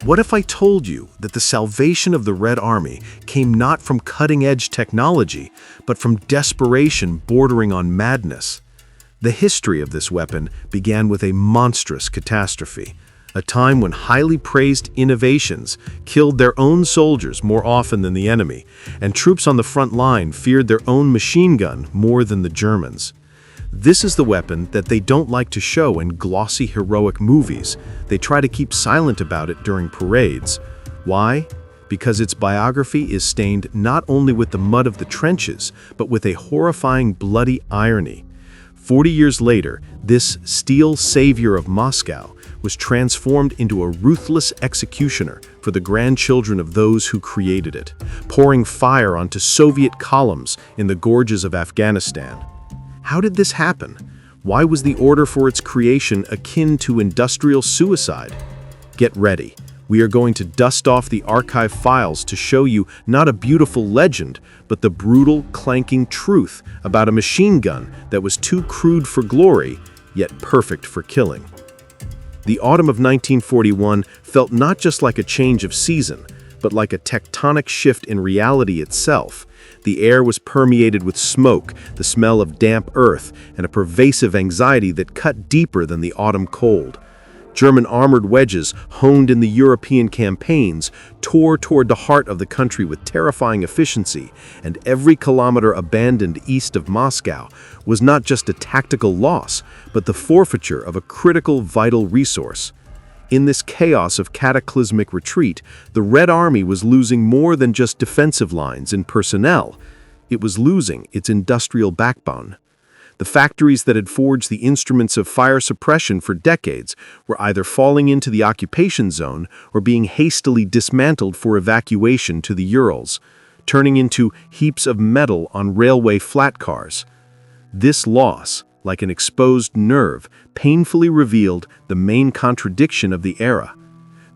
What if I told you that the salvation of the Red Army came not from cutting-edge technology, but from desperation bordering on madness? The history of this weapon began with a monstrous catastrophe, a time when highly praised innovations killed their own soldiers more often than the enemy, and troops on the front line feared their own machine gun more than the Germans. This is the weapon that they don't like to show in glossy heroic movies. They try to keep silent about it during parades. Why? Because its biography is stained not only with the mud of the trenches, but with a horrifying bloody irony. 40 years later, this steel savior of Moscow was transformed into a ruthless executioner for the grandchildren of those who created it, pouring fire onto Soviet columns in the gorges of Afghanistan. How did this happen? Why was the order for its creation akin to industrial suicide? Get ready. We are going to dust off the archive files to show you not a beautiful legend, but the brutal, clanking truth about a machine gun that was too crude for glory, yet perfect for killing. The autumn of 1941 felt not just like a change of season, but like a tectonic shift in reality itself. The air was permeated with smoke, the smell of damp earth, and a pervasive anxiety that cut deeper than the autumn cold. German armored wedges, honed in the European campaigns, tore toward the heart of the country with terrifying efficiency, and every kilometer abandoned east of Moscow was not just a tactical loss, but the forfeiture of a critical, vital resource. In this chaos of cataclysmic retreat, the Red Army was losing more than just defensive lines and personnel. It was losing its industrial backbone. The factories that had forged the instruments of fire suppression for decades were either falling into the occupation zone or being hastily dismantled for evacuation to the Urals, turning into heaps of metal on railway flat cars. This loss, like an exposed nerve, painfully revealed the main contradiction of the era.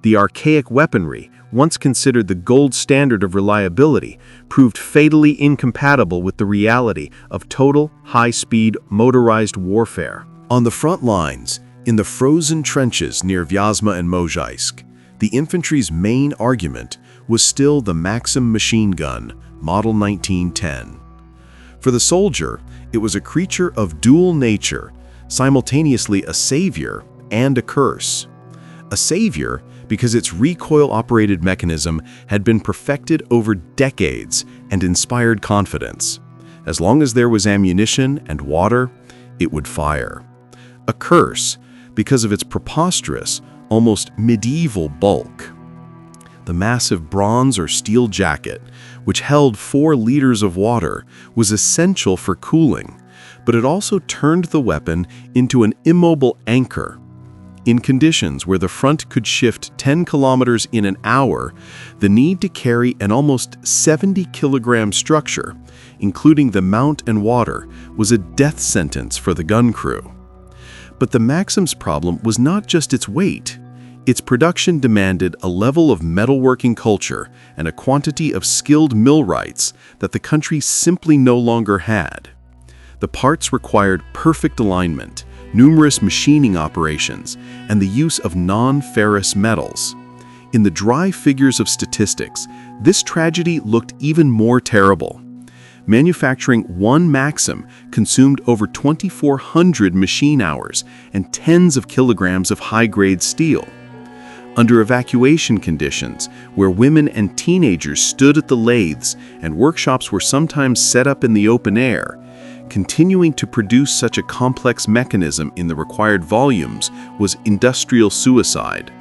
The archaic weaponry, once considered the gold standard of reliability, proved fatally incompatible with the reality of total, high-speed, motorized warfare. On the front lines, in the frozen trenches near Vyazma and Mozhaisk, the infantry's main argument was still the Maxim machine gun, Model 1910. For the soldier, it was a creature of dual nature, simultaneously a savior and a curse. A savior because its recoil-operated mechanism had been perfected over decades and inspired confidence. As long as there was ammunition and water, it would fire. A curse because of its preposterous, almost medieval bulk. The massive bronze or steel jacket, which held 4 liters of water, was essential for cooling, but it also turned the weapon into an immobile anchor. In conditions where the front could shift 10 kilometers in an hour, the need to carry an almost 70-kilogram structure, including the mount and water, was a death sentence for the gun crew. But the Maxim's problem was not just its weight. Its production demanded a level of metalworking culture and a quantity of skilled millwrights that the country simply no longer had. The parts required perfect alignment, numerous machining operations, and the use of non-ferrous metals. In the dry figures of statistics, this tragedy looked even more terrible. Manufacturing one Maxim consumed over 2,400 machine hours and tens of kilograms of high-grade steel. Under evacuation conditions, where women and teenagers stood at the lathes and workshops were sometimes set up in the open air, continuing to produce such a complex mechanism in the required volumes was industrial suicide.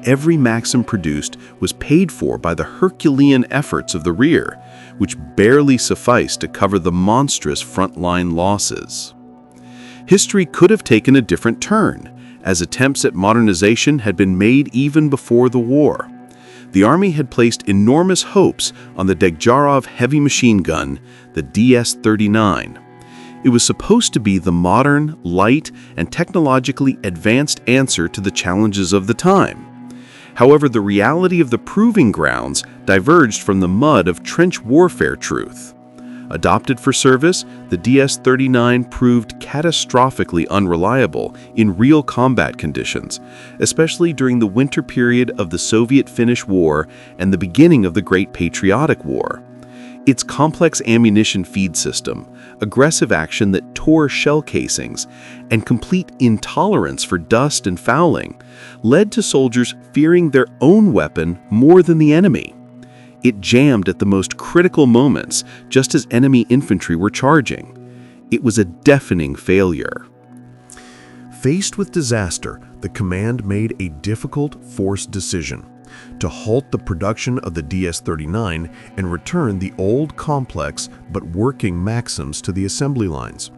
Every Maxim produced was paid for by the Herculean efforts of the rear, which barely sufficed to cover the monstrous frontline losses. History could have taken a different turn, as attempts at modernization had been made even before the war. The Army had placed enormous hopes on the Degtярov heavy machine gun, the DS-39. It was supposed to be the modern, light, and technologically advanced answer to the challenges of the time. However, the reality of the proving grounds diverged from the mud of trench warfare truth. Adopted for service, the DS-39 proved catastrophically unreliable in real combat conditions, especially during the winter period of the Soviet-Finnish War and the beginning of the Great Patriotic War. Its complex ammunition feed system, aggressive action that tore shell casings, and complete intolerance for dust and fouling led to soldiers fearing their own weapon more than the enemy. It jammed at the most critical moments, just as enemy infantry were charging. It was a deafening failure. Faced with disaster, the command made a difficult, forced decision: to halt the production of the DS-39 and return the old, complex but working Maxims to the assembly lines.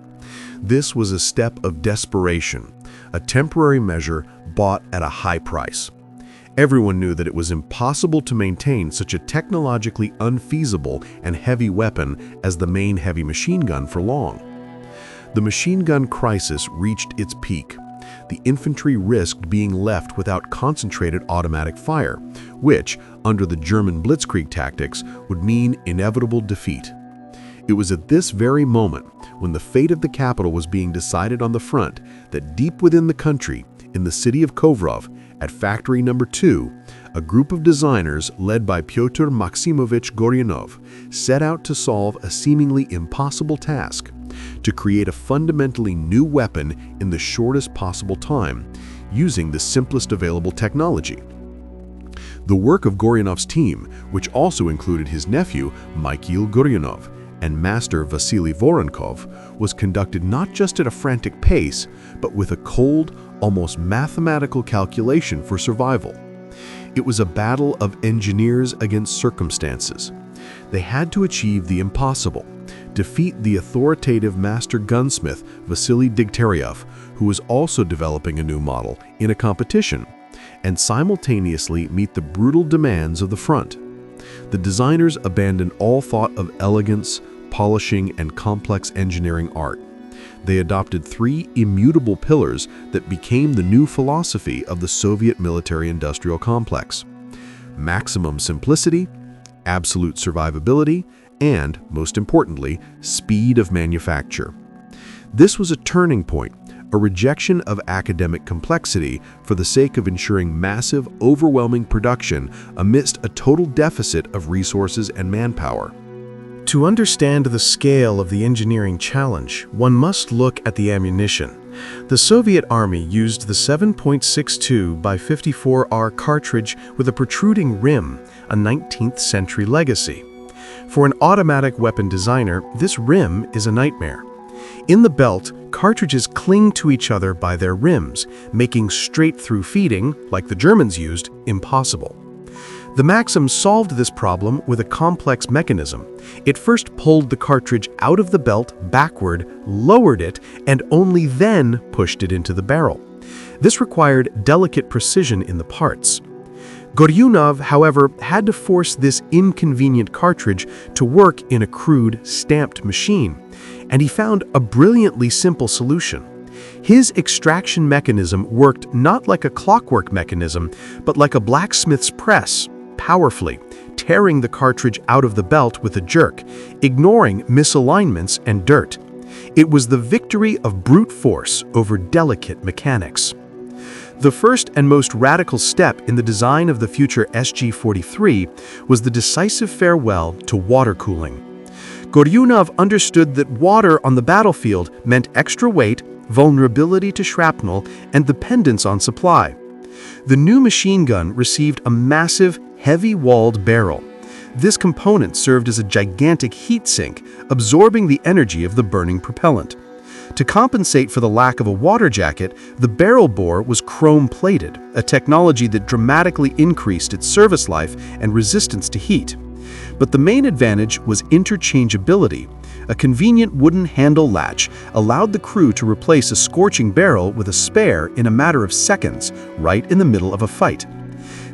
This was a step of desperation, a temporary measure bought at a high price. Everyone knew that it was impossible to maintain such a technologically unfeasible and heavy weapon as the main heavy machine gun for long. The machine gun crisis reached its peak. The infantry risked being left without concentrated automatic fire, which, under the German blitzkrieg tactics, would mean inevitable defeat. It was at this very moment, when the fate of the capital was being decided on the front, that deep within the country, in the city of Kovrov, at Factory No. 2, a group of designers led by Pyotr Maximovich Goryunov set out to solve a seemingly impossible task: to create a fundamentally new weapon in the shortest possible time, using the simplest available technology. The work of Goryunov's team, which also included his nephew, Mikhail Goryunov, and master Vasily Voronkov, was conducted not just at a frantic pace, but with a cold, almost mathematical calculation for survival. It was a battle of engineers against circumstances. They had to achieve the impossible: defeat the authoritative master gunsmith Vasily Degtyaryov, who was also developing a new model, in a competition, and simultaneously meet the brutal demands of the front. The designers abandoned all thought of elegance, polishing, and complex engineering art. They adopted three immutable pillars that became the new philosophy of the Soviet military-industrial complex: maximum simplicity, absolute survivability, and, most importantly, speed of manufacture. This was a turning point, a rejection of academic complexity for the sake of ensuring massive, overwhelming production amidst a total deficit of resources and manpower. To understand the scale of the engineering challenge, one must look at the ammunition. The Soviet Army used the 7.62 by 54R cartridge with a protruding rim, a 19th century legacy. For an automatic weapon designer, this rim is a nightmare. In the belt, cartridges cling to each other by their rims, making straight-through feeding, like the Germans used, impossible. The Maxim solved this problem with a complex mechanism. It first pulled the cartridge out of the belt backward, lowered it, and only then pushed it into the barrel. This required delicate precision in the parts. Goryunov, however, had to force this inconvenient cartridge to work in a crude, stamped machine, and he found a brilliantly simple solution. His extraction mechanism worked not like a clockwork mechanism, but like a blacksmith's press, powerfully, tearing the cartridge out of the belt with a jerk, ignoring misalignments and dirt. It was the victory of brute force over delicate mechanics. The first and most radical step in the design of the future SG-43 was the decisive farewell to water cooling. Goryunov understood that water on the battlefield meant extra weight, vulnerability to shrapnel, and dependence on supply. The new machine gun received a massive, heavy-walled barrel. This component served as a gigantic heat sink, absorbing the energy of the burning propellant. To compensate for the lack of a water jacket, the barrel bore was chrome-plated, a technology that dramatically increased its service life and resistance to heat. But the main advantage was interchangeability. A convenient wooden handle latch allowed the crew to replace a scorching barrel with a spare in a matter of seconds, right in the middle of a fight.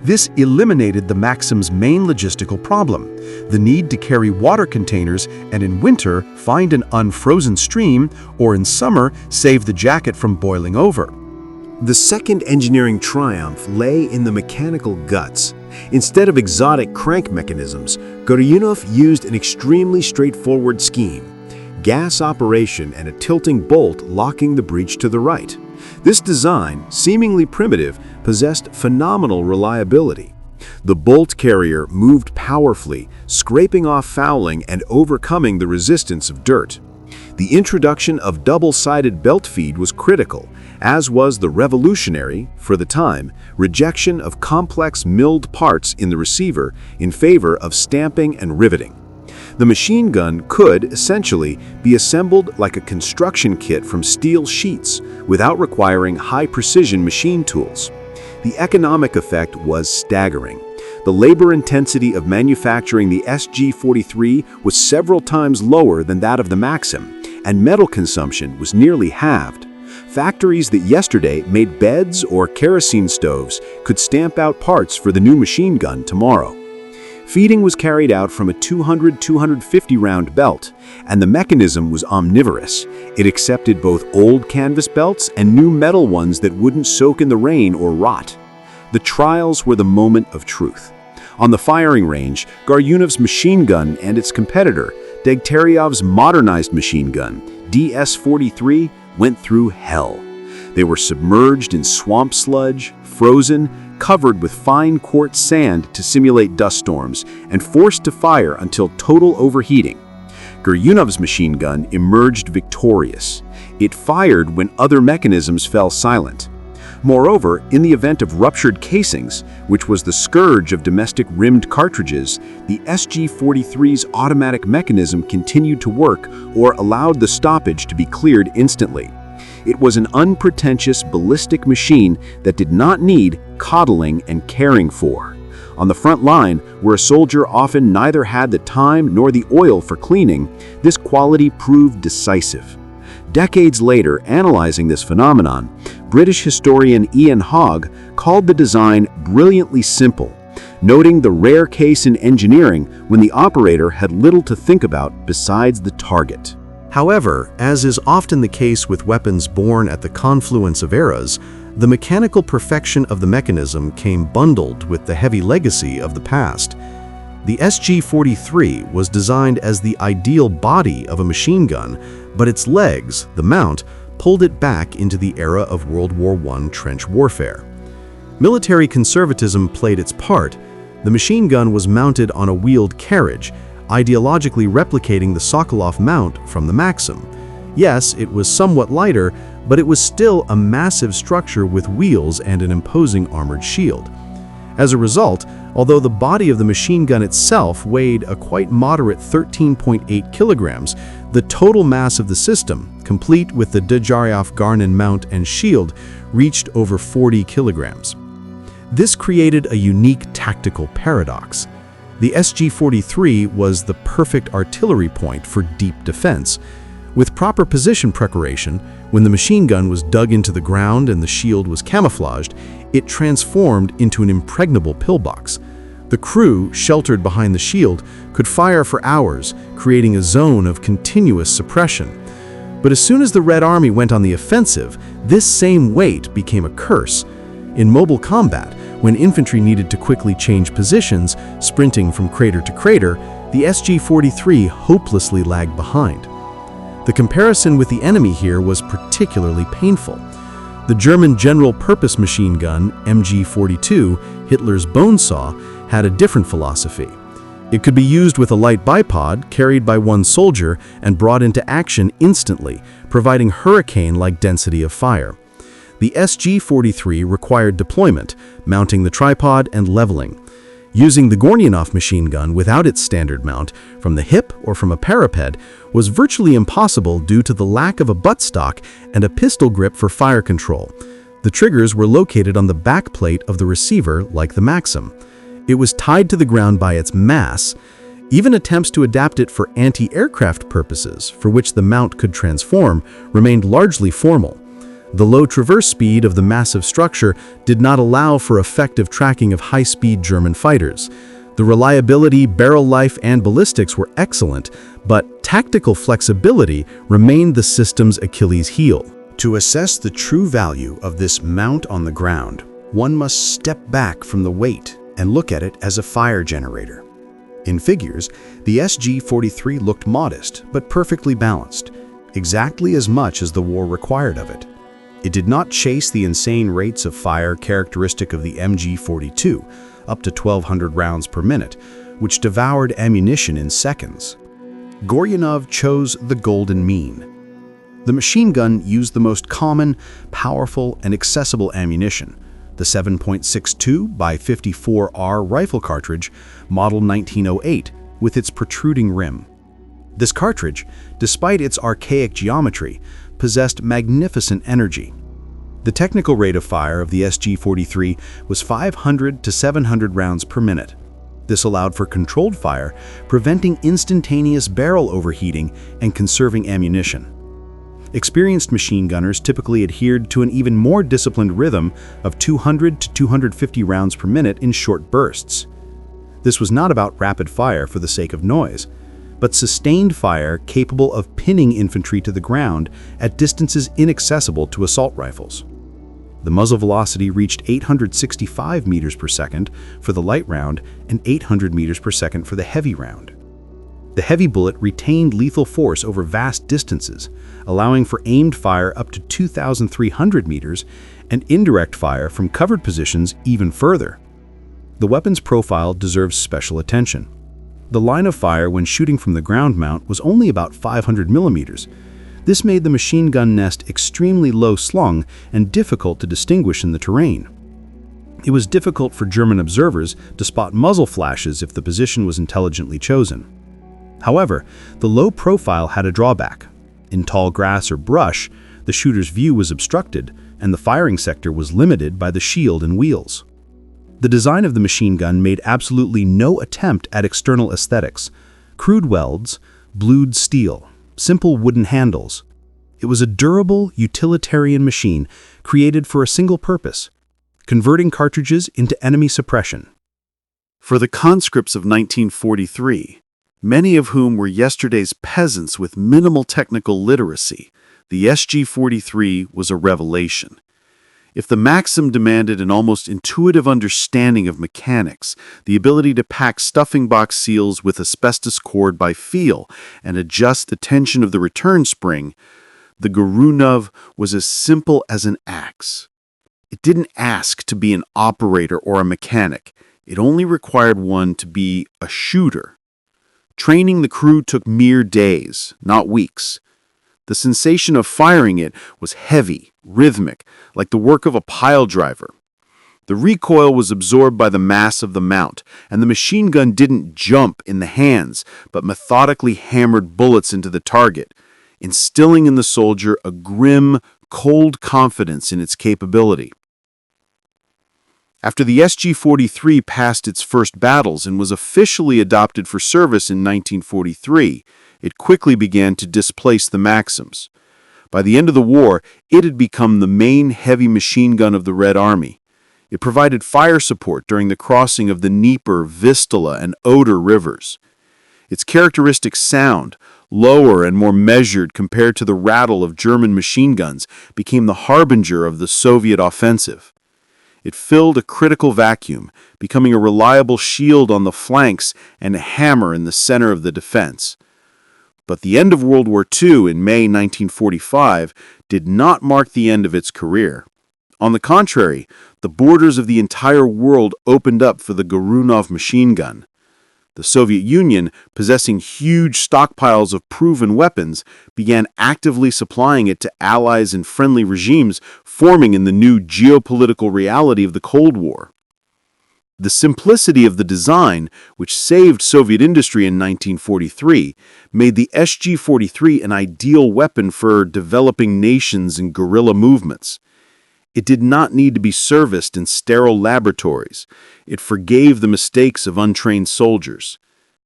This eliminated the Maxim's main logistical problem, the need to carry water containers and in winter find an unfrozen stream, or in summer save the jacket from boiling over. The second engineering triumph lay in the mechanical guts. Instead of exotic crank mechanisms, Goryunov used an extremely straightforward scheme: gas operation and a tilting bolt locking the breech to the right. This design, seemingly primitive, possessed phenomenal reliability. The bolt carrier moved powerfully, scraping off fouling and overcoming the resistance of dirt. The introduction of double-sided belt feed was critical, as was the revolutionary, for the time, rejection of complex milled parts in the receiver in favor of stamping and riveting. The machine gun could, essentially, be assembled like a construction kit from steel sheets without requiring high-precision machine tools. The economic effect was staggering. The labor intensity of manufacturing the MG-43 was several times lower than that of the Maxim, and metal consumption was nearly halved. Factories that yesterday made beds or kerosene stoves could stamp out parts for the new machine gun tomorrow. Feeding was carried out from a 200-250 round belt, and the mechanism was omnivorous. It accepted both old canvas belts and new metal ones that wouldn't soak in the rain or rot. The trials were the moment of truth. On the firing range, Goryunov's machine gun and its competitor, Degtyaryov's modernized machine gun, DS-43, went through hell. They were submerged in swamp sludge, frozen, covered with fine quartz sand to simulate dust storms, and forced to fire until total overheating. Goryunov's machine gun emerged victorious. It fired when other mechanisms fell silent. Moreover, in the event of ruptured casings, which was the scourge of domestic rimmed cartridges, the MG-43's automatic mechanism continued to work or allowed the stoppage to be cleared instantly. It was an unpretentious ballistic machine that did not need coddling and caring for. On the front line, where a soldier often neither had the time nor the oil for cleaning, this quality proved decisive. Decades later, analyzing this phenomenon, British historian Ian Hogg called the design brilliantly simple, noting the rare case in engineering when the operator had little to think about besides the target. However, as is often the case with weapons born at the confluence of eras, the mechanical perfection of the mechanism came bundled with the heavy legacy of the past. The MG-43 was designed as the ideal body of a machine gun, but its legs, the mount, pulled it back into the era of World War I trench warfare. Military conservatism played its part. The machine gun was mounted on a wheeled carriage, ideologically replicating the Sokolov mount from the Maxim. Yes, it was somewhat lighter, but it was still a massive structure with wheels and an imposing armored shield. As a result, although the body of the machine gun itself weighed a quite moderate 13.8 kilograms, the total mass of the system, complete with the WWII Garnin mount and shield, reached over 40 kilograms. This created a unique tactical paradox. The MG-43 was the perfect artillery point for deep defense. With proper position preparation, when the machine gun was dug into the ground and the shield was camouflaged, it transformed into an impregnable pillbox. The crew, sheltered behind the shield, could fire for hours, creating a zone of continuous suppression. But as soon as the Red Army went on the offensive, this same weight became a curse. In mobile combat, when infantry needed to quickly change positions, sprinting from crater to crater, the MG-43 hopelessly lagged behind. The comparison with the enemy here was particularly painful. The German general-purpose machine gun, MG-42, Hitler's bone saw, had a different philosophy. It could be used with a light bipod carried by one soldier and brought into action instantly, providing hurricane-like density of fire. The MG-43 required deployment, mounting the tripod and leveling. Using the Goryunov machine gun without its standard mount, from the hip or from a parapet, was virtually impossible due to the lack of a buttstock and a pistol grip for fire control. The triggers were located on the back plate of the receiver like the Maxim. It was tied to the ground by its mass. Even attempts to adapt it for anti-aircraft purposes, for which the mount could transform, remained largely formal. The low traverse speed of the massive structure did not allow for effective tracking of high-speed German fighters. The reliability, barrel life, and ballistics were excellent, but tactical flexibility remained the system's Achilles heel. To assess the true value of this mount on the ground, one must step back from the weight and look at it as a fire generator. In figures, the SG-43 looked modest but perfectly balanced, exactly as much as the war required of it. It did not chase the insane rates of fire characteristic of the MG-42, up to 1,200 rounds per minute, which devoured ammunition in seconds. Goryunov chose the golden mean. The machine gun used the most common, powerful, and accessible ammunition, the 7.62 by 54R rifle cartridge, model 1908, with its protruding rim. This cartridge, despite its archaic geometry, possessed magnificent energy. The technical rate of fire of the SG-43 was 500 to 700 rounds per minute. This allowed for controlled fire, preventing instantaneous barrel overheating and conserving ammunition. Experienced machine gunners typically adhered to an even more disciplined rhythm of 200 to 250 rounds per minute in short bursts. This was not about rapid fire for the sake of noise, but sustained fire capable of pinning infantry to the ground at distances inaccessible to assault rifles. The muzzle velocity reached 865 meters per second for the light round and 800 meters per second for the heavy round. The heavy bullet retained lethal force over vast distances, allowing for aimed fire up to 2,300 meters and indirect fire from covered positions even further. The weapon's profile deserves special attention. The line of fire when shooting from the ground mount was only about 500 millimeters. This made the machine gun nest extremely low slung and difficult to distinguish in the terrain. It was difficult for German observers to spot muzzle flashes if the position was intelligently chosen. However, the low profile had a drawback. In tall grass or brush, the shooter's view was obstructed, and the firing sector was limited by the shield and wheels. The design of the machine gun made absolutely no attempt at external aesthetics. Crude welds, blued steel, simple wooden handles. It was a durable, utilitarian machine created for a single purpose: converting cartridges into enemy suppression. For the conscripts of 1943, many of whom were yesterday's peasants with minimal technical literacy, the SG-43 was a revelation. If the Maxim demanded an almost intuitive understanding of mechanics, the ability to pack stuffing box seals with asbestos cord by feel and adjust the tension of the return spring, the Goryunov was as simple as an axe. It didn't ask to be an operator or a mechanic. It only required one to be a shooter. Training the crew took mere days, not weeks. The sensation of firing it was heavy, rhythmic, like the work of a pile driver. The recoil was absorbed by the mass of the mount, and the machine gun didn't jump in the hands, but methodically hammered bullets into the target, instilling in the soldier a grim, cold confidence in its capability. After the SG-43 passed its first battles and was officially adopted for service in 1943, it quickly began to displace the Maxims. By the end of the war, it had become the main heavy machine gun of the Red Army. It provided fire support during the crossing of the Dnieper, Vistula, and Oder rivers. Its characteristic sound, lower and more measured compared to the rattle of German machine guns, became the harbinger of the Soviet offensive. It filled a critical vacuum, becoming a reliable shield on the flanks and a hammer in the center of the defense. But the end of World War II in May 1945 did not mark the end of its career. On the contrary, the borders of the entire world opened up for the Goryunov machine gun. The Soviet Union, possessing huge stockpiles of proven weapons, began actively supplying it to allies and friendly regimes forming in the new geopolitical reality of the Cold War. The simplicity of the design, which saved Soviet industry in 1943, made the SG-43 an ideal weapon for developing nations and guerrilla movements. It did not need to be serviced in sterile laboratories. It forgave the mistakes of untrained soldiers.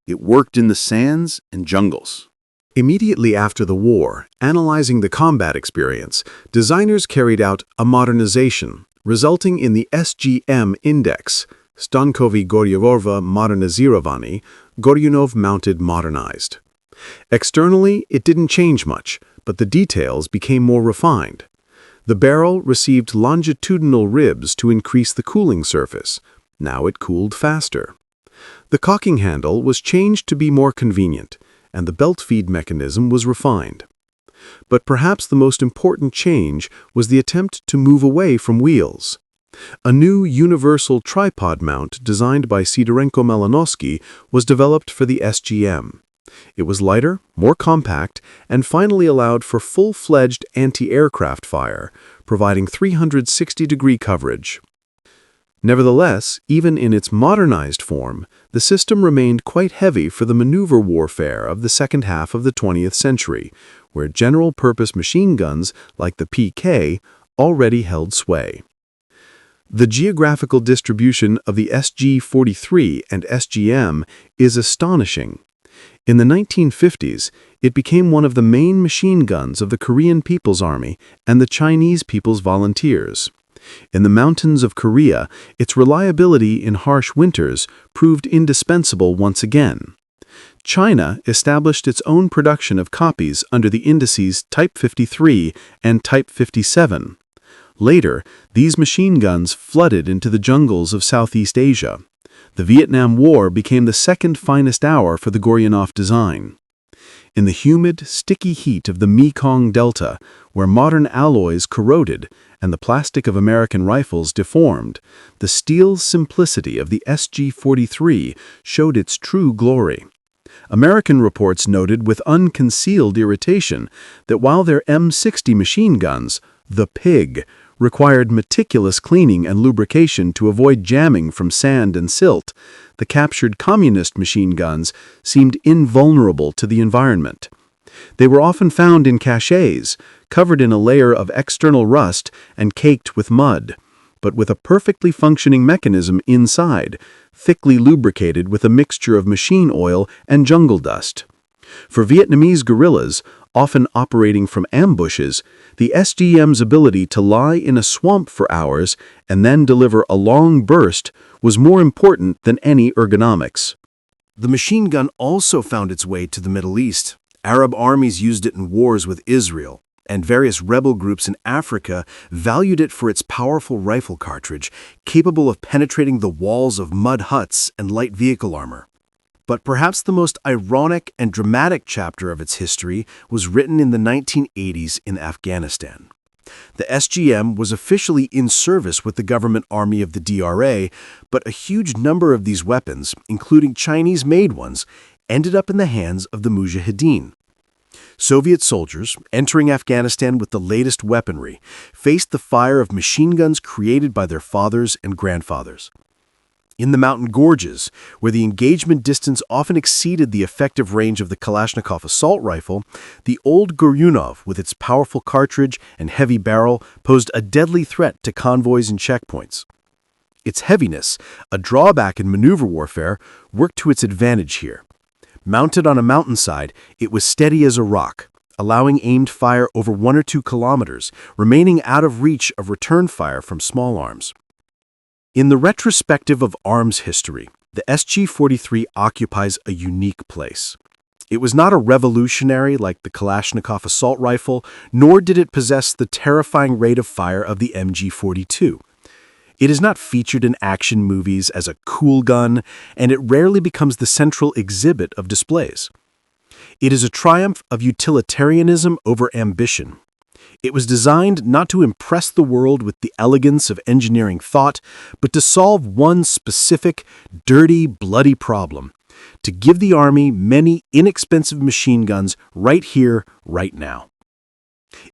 It worked in the sands and jungles. Immediately after the war, analyzing the combat experience, designers carried out a modernization, resulting in the SGM index, Stankovi Goryunova Modernizirovanny, Goryunov mounted modernized. Externally, it didn't change much, but the details became more refined. The barrel received longitudinal ribs to increase the cooling surface. Now it cooled faster. The cocking handle was changed to be more convenient, and the belt feed mechanism was refined. But perhaps the most important change was the attempt to move away from wheels. A new universal tripod mount designed by Sidorenko-Malinowski was developed for the SGM. It was lighter, more compact, and finally allowed for full-fledged anti-aircraft fire, providing 360-degree coverage. Nevertheless, even in its modernized form, the system remained quite heavy for the maneuver warfare of the second half of the 20th century, where general-purpose machine guns like the PK already held sway. The geographical distribution of the SG-43 and SGM is astonishing. In the 1950s, it became one of the main machine guns of the Korean People's Army and the Chinese People's Volunteers. In the mountains of Korea, its reliability in harsh winters proved indispensable once again. China established its own production of copies under the indices Type 53 and Type 57. Later, these machine guns flooded into the jungles of Southeast Asia. The Vietnam War became the second finest hour for the Goryunov design. In the humid, sticky heat of the Mekong Delta, where modern alloys corroded and the plastic of American rifles deformed, the steel simplicity of the SG-43 showed its true glory. American reports noted with unconcealed irritation that while their M60 machine guns, the Pig, required meticulous cleaning and lubrication to avoid jamming from sand and silt, the captured communist machine guns seemed invulnerable to the environment. They were often found in caches, covered in a layer of external rust and caked with mud, but with a perfectly functioning mechanism inside, thickly lubricated with a mixture of machine oil and jungle dust. For Vietnamese guerrillas, often operating from ambushes, the SGM's ability to lie in a swamp for hours and then deliver a long burst was more important than any ergonomics. The machine gun also found its way to the Middle East. Arab armies used it in wars with Israel, and various rebel groups in Africa valued it for its powerful rifle cartridge, capable of penetrating the walls of mud huts and light vehicle armor. But perhaps the most ironic and dramatic chapter of its history was written in the 1980s in Afghanistan. The SGM was officially in service with the government army of the DRA, but a huge number of these weapons, including Chinese-made ones, ended up in the hands of the Mujahideen. Soviet soldiers, entering Afghanistan with the latest weaponry, faced the fire of machine guns created by their fathers and grandfathers. In the mountain gorges, where the engagement distance often exceeded the effective range of the Kalashnikov assault rifle, the old Goryunov, with its powerful cartridge and heavy barrel, posed a deadly threat to convoys and checkpoints. Its heaviness, a drawback in maneuver warfare, worked to its advantage here. Mounted on a mountainside, it was steady as a rock, allowing aimed fire over 1 or 2 kilometers, remaining out of reach of return fire from small arms. In the retrospective of arms history, the SG-43 occupies a unique place. It was not a revolutionary like the Kalashnikov assault rifle, nor did it possess the terrifying rate of fire of the MG-42. It is not featured in action movies as a cool gun, and it rarely becomes the central exhibit of displays. It is a triumph of utilitarianism over ambition. It was designed not to impress the world with the elegance of engineering thought, but to solve one specific, dirty, bloody problem: to give the Army many inexpensive machine guns right here, right now.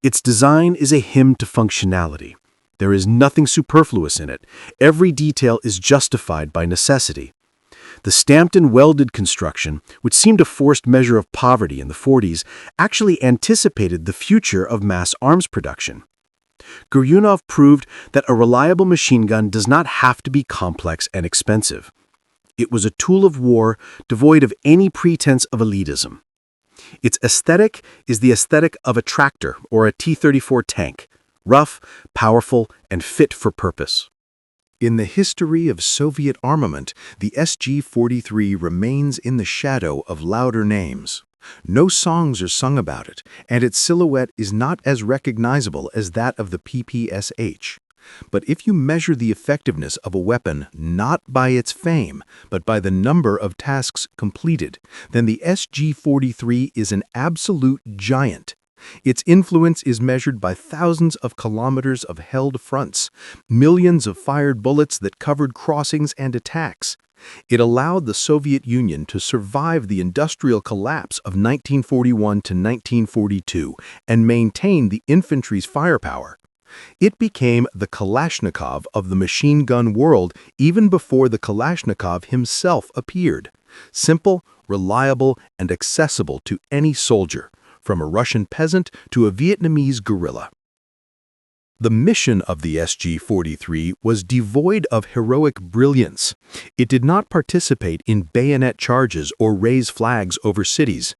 Its design is a hymn to functionality. There is nothing superfluous in it. Every detail is justified by necessity. The stamped and welded construction, which seemed a forced measure of poverty in the 40s, actually anticipated the future of mass arms production. Goryunov proved that a reliable machine gun does not have to be complex and expensive. It was a tool of war devoid of any pretense of elitism. Its aesthetic is the aesthetic of a tractor or a T-34 tank, rough, powerful, and fit for purpose. In the history of Soviet armament, the SG-43 remains in the shadow of louder names. No songs are sung about it, and its silhouette is not as recognizable as that of the PPSH. But if you measure the effectiveness of a weapon not by its fame, but by the number of tasks completed, then the SG-43 is an absolute giant. Its influence is measured by thousands of kilometers of held fronts, millions of fired bullets that covered crossings and attacks. It allowed the Soviet Union to survive the industrial collapse of 1941 to 1942 and maintain the infantry's firepower. It became the Kalashnikov of the machine gun world even before the Kalashnikov himself appeared. Simple, reliable, and accessible to any soldier, from a Russian peasant to a Vietnamese guerrilla. The mission of the SG-43 was devoid of heroic brilliance. It did not participate in bayonet charges or raise flags over cities.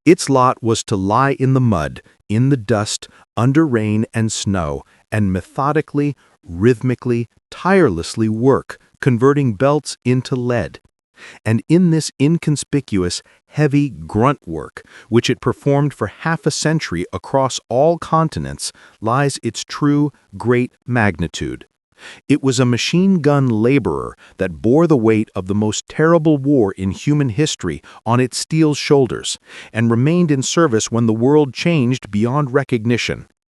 Its lot was to lie in the mud, in the dust, under rain and snow, and methodically, rhythmically, tirelessly work, converting belts into lead. And in this inconspicuous, heavy grunt work, which it performed for half a century across all continents, lies its true, great magnitude. It was a machine gun laborer that bore the weight of the most terrible war in human history on its steel shoulders, and remained in service when the world changed beyond recognition.